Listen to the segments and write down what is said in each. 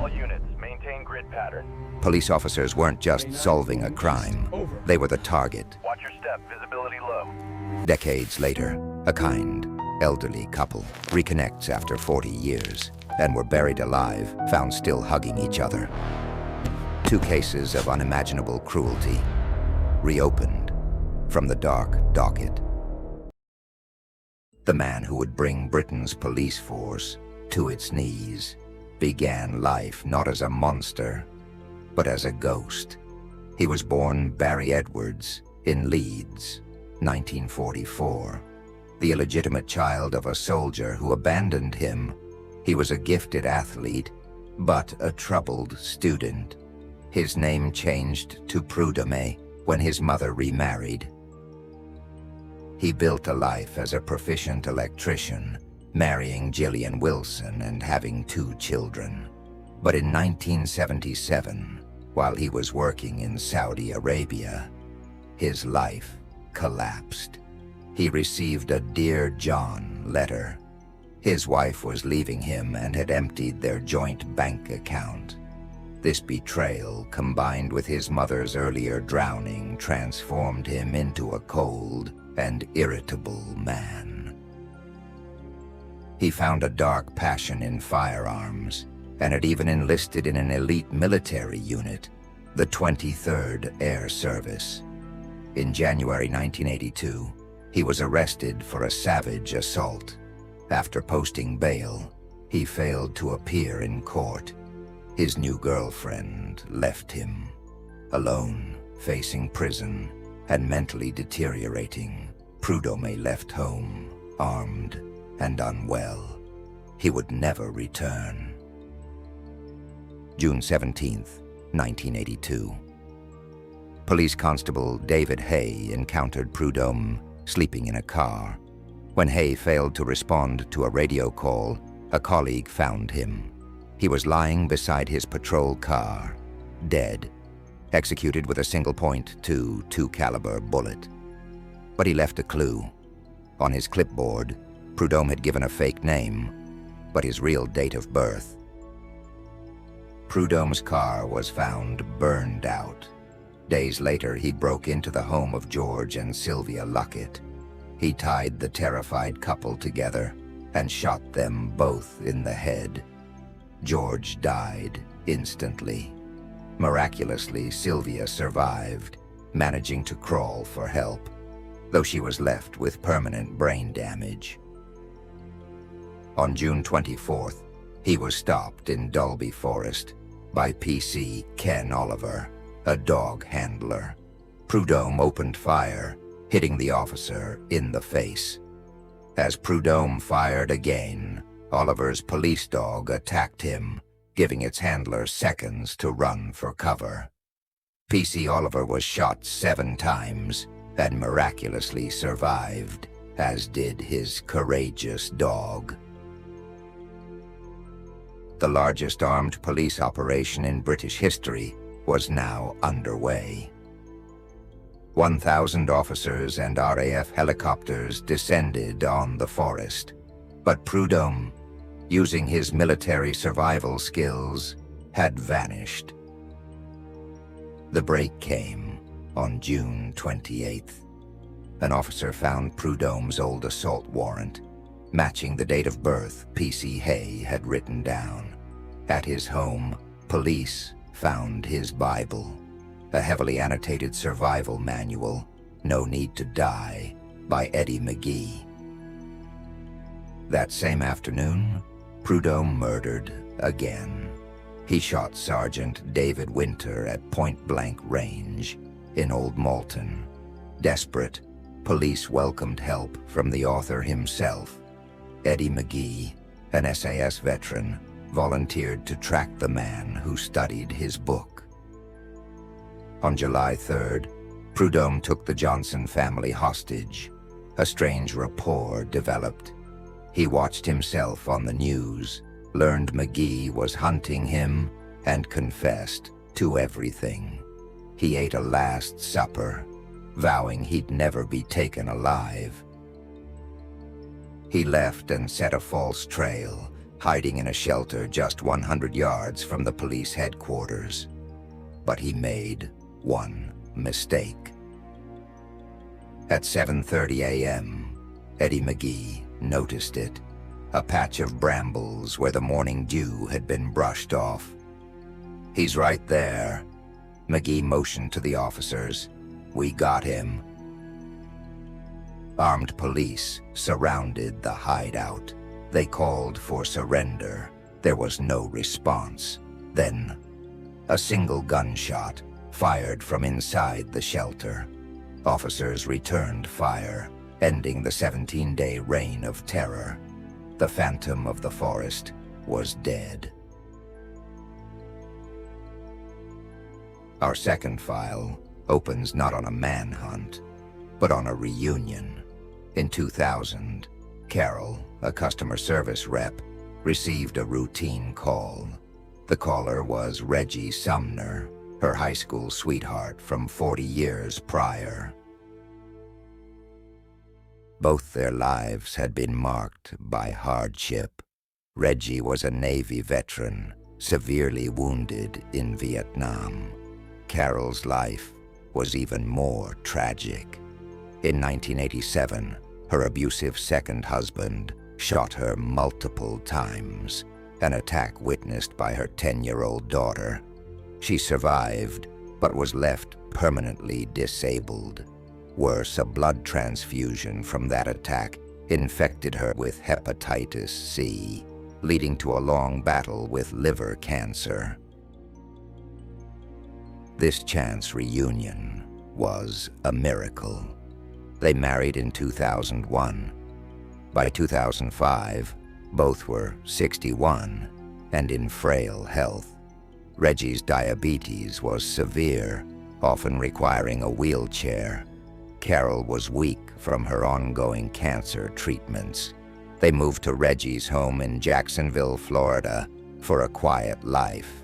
All units, maintain grid pattern. Police officers weren't just solving a crime. They were the target. Watch your step, visibility low. Decades later, a kind, elderly couple reconnects after 40 years and were buried alive, found still hugging each other. 2 cases of unimaginable cruelty reopened from the Dark Docket. The man who would bring Britain's police force to its knees began life not as a monster, but as a ghost. He was born Barry Edwards in Leeds, 1944. The illegitimate child of a soldier who abandoned him. He was a gifted athlete, but a troubled student. His name changed to Prudome when his mother remarried. He built a life as a proficient electrician, marrying Gillian Wilson and having 2 children. But in 1977, while he was working in Saudi Arabia, his life collapsed. He received a Dear John letter. His wife was leaving him and had emptied their joint bank account. This betrayal, combined with his mother's earlier drowning, transformed him into a cold and irritable man. He found a dark passion in firearms and had even enlisted in an elite military unit, the 23rd Air Service. In January 1982, he was arrested for a savage assault. After posting bail, he failed to appear in court. His new girlfriend left him. Alone, facing prison, and mentally deteriorating, Prudome left home, armed and unwell. He would never return. June 17th, 1982. Police Constable David Hay encountered Prudome sleeping in a car. When Hay failed to respond to a radio call, a colleague found him. He was lying beside his patrol car, dead, executed with a single-point .22 caliber bullet. But he left a clue. On his clipboard, Prudome had given a fake name, but his real date of birth. Prudome's car was found burned out. Days later, he broke into the home of George and Sylvia Luckett. He tied the terrified couple together and shot them both in the head. George died instantly. Miraculously, Sylvia survived, managing to crawl for help, though she was left with permanent brain damage. On June 24th, he was stopped in Dalby Forest by PC Ken Oliver, a dog handler. Prudome opened fire, hitting the officer in the face. As Prudome fired again, Oliver's police dog attacked him, giving its handler seconds to run for cover. PC Oliver was shot 7 times and miraculously survived, as did his courageous dog. The largest armed police operation in British history was now underway. 1,000 officers and RAF helicopters descended on the forest, but Prudome, using his military survival skills, had vanished. The break came on June 28th. An officer found Prudome's old assault warrant, matching the date of birth PC Hay had written down. At his home, police found his Bible, a heavily annotated survival manual, No Need to Die, by Eddie McGee. That same afternoon, Prudome murdered again. He shot Sergeant David Winter at point-blank range in Old Malton. Desperate, police welcomed help from the author himself. Eddie McGee, an SAS veteran, volunteered to track the man who studied his book. On July 3rd, Prudome took the Johnson family hostage. A strange rapport developed. He watched himself on the news, learned McGee was hunting him, and confessed to everything. He ate a last supper, vowing he'd never be taken alive. He left and set a false trail, hiding in a shelter just 100 yards from the police headquarters. But he made one mistake. At 7:30 a.m., Eddie McGee noticed it, a patch of brambles where the morning dew had been brushed off. "He's right there," McGee motioned to the officers. "We got him." Armed police surrounded the hideout. They called for surrender. There was no response. Then, a single gunshot fired from inside the shelter. Officers returned fire, ending the 17-day reign of terror. The phantom of the forest was dead. Our second file opens not on a manhunt, but on a reunion. In 2000, Carol, a customer service rep, received a routine call. The caller was Reggie Sumner, her high school sweetheart from 40 years prior. Both their lives had been marked by hardship. Reggie was a Navy veteran, severely wounded in Vietnam. Carol's life was even more tragic. In 1987, her abusive second husband shot her multiple times, an attack witnessed by her 10-year-old daughter. She survived, but was left permanently disabled. Worse, a blood transfusion from that attack infected her with hepatitis C, leading to a long battle with liver cancer. This chance reunion was a miracle. They married in 2001. By 2005, both were 61 and in frail health. Reggie's diabetes was severe, often requiring a wheelchair. Carol was weak from her ongoing cancer treatments. They moved to Reggie's home in Jacksonville, Florida, for a quiet life.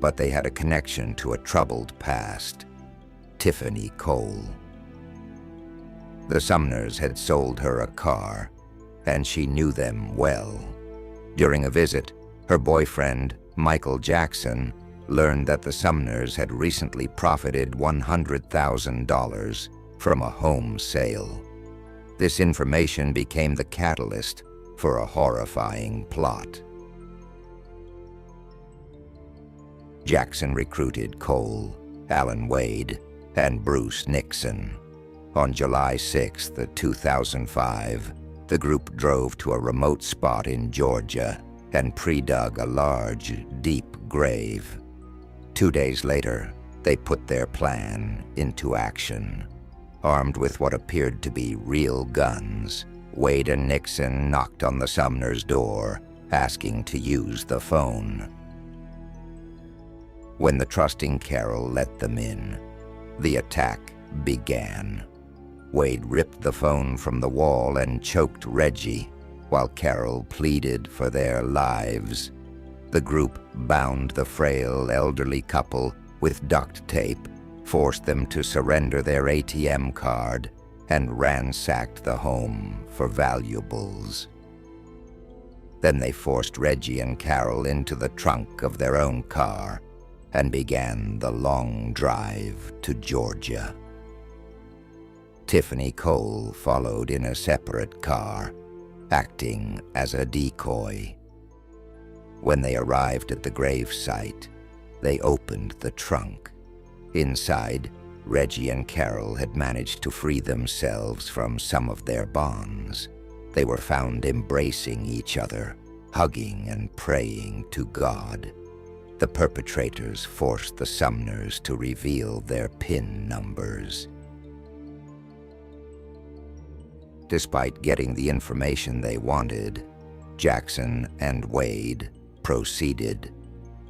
But they had a connection to a troubled past: Tiffany Cole. The Sumners had sold her a car, and she knew them well. During a visit, her boyfriend, Michael Jackson, learned that the Sumners had recently profited $100,000 from a home sale. This information became the catalyst for a horrifying plot. Jackson recruited Cole, Alan Wade, and Bruce Nixon. On July 6, 2005, the group drove to a remote spot in Georgia and pre-dug a large, deep grave. 2 days later, they put their plan into action. Armed with what appeared to be real guns, Wade and Nixon knocked on the Sumners' door, asking to use the phone. When the trusting Carol let them in, the attack began. Wade ripped the phone from the wall and choked Reggie, while Carol pleaded for their lives. The group bound the frail elderly couple with duct tape, forced them to surrender their ATM card, and ransacked the home for valuables. Then they forced Reggie and Carol into the trunk of their own car and began the long drive to Georgia. Tiffany Cole followed in a separate car, acting as a decoy. When they arrived at the grave site, they opened the trunk. Inside, Reggie and Carol had managed to free themselves from some of their bonds. They were found embracing each other, hugging and praying to God. The perpetrators forced the Sumners to reveal their PIN numbers. Despite getting the information they wanted, Jackson and Wade proceeded.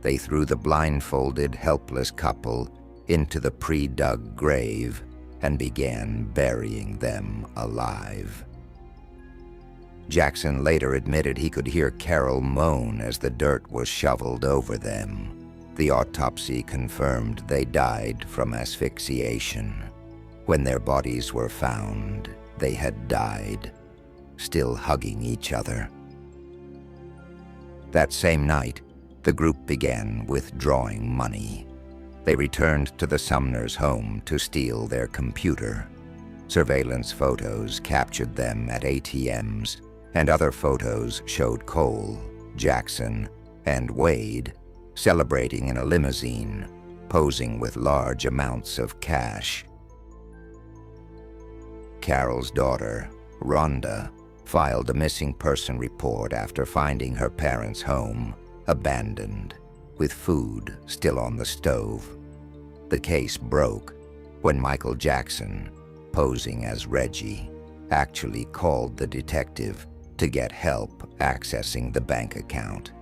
They threw the blindfolded, helpless couple into the pre-dug grave and began burying them alive. Jackson later admitted he could hear Carol moan as the dirt was shoveled over them. The autopsy confirmed they died from asphyxiation. When their bodies were found, they had died. still hugging each other. That same night, the group began withdrawing money. They returned to the Sumners' home to steal their computer. Surveillance photos captured them at ATMs, and other photos showed Cole, Jackson, and Wade celebrating in a limousine, posing with large amounts of cash. Carol's daughter, Rhonda, filed a missing person report after finding her parents' home abandoned, with food still on the stove. The case broke when Michael Jackson, posing as Reggie, actually called the detective to get help accessing the bank account.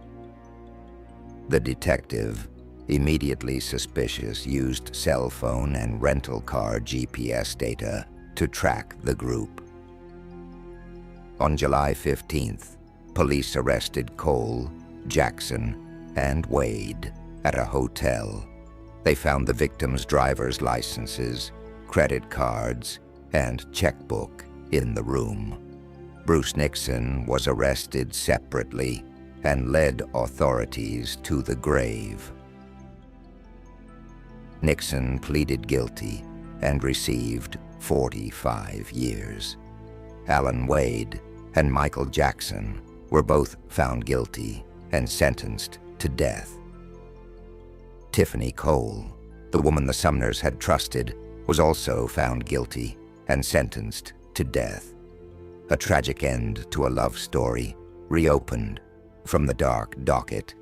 The detective, immediately suspicious, used cell phone and rental car GPS data to track the group. On July 15th, police arrested Cole, Jackson, and Wade at a hotel. They found the victims' driver's licenses, credit cards, and checkbook in the room. Bruce Nixon was arrested separately and led authorities to the grave. Nixon pleaded guilty and received 45 years. Alan Wade and Michael Jackson were both found guilty and sentenced to death. Tiffany Cole, the woman the Sumners had trusted, was also found guilty and sentenced to death. A tragic end to a love story reopened from the Dark Docket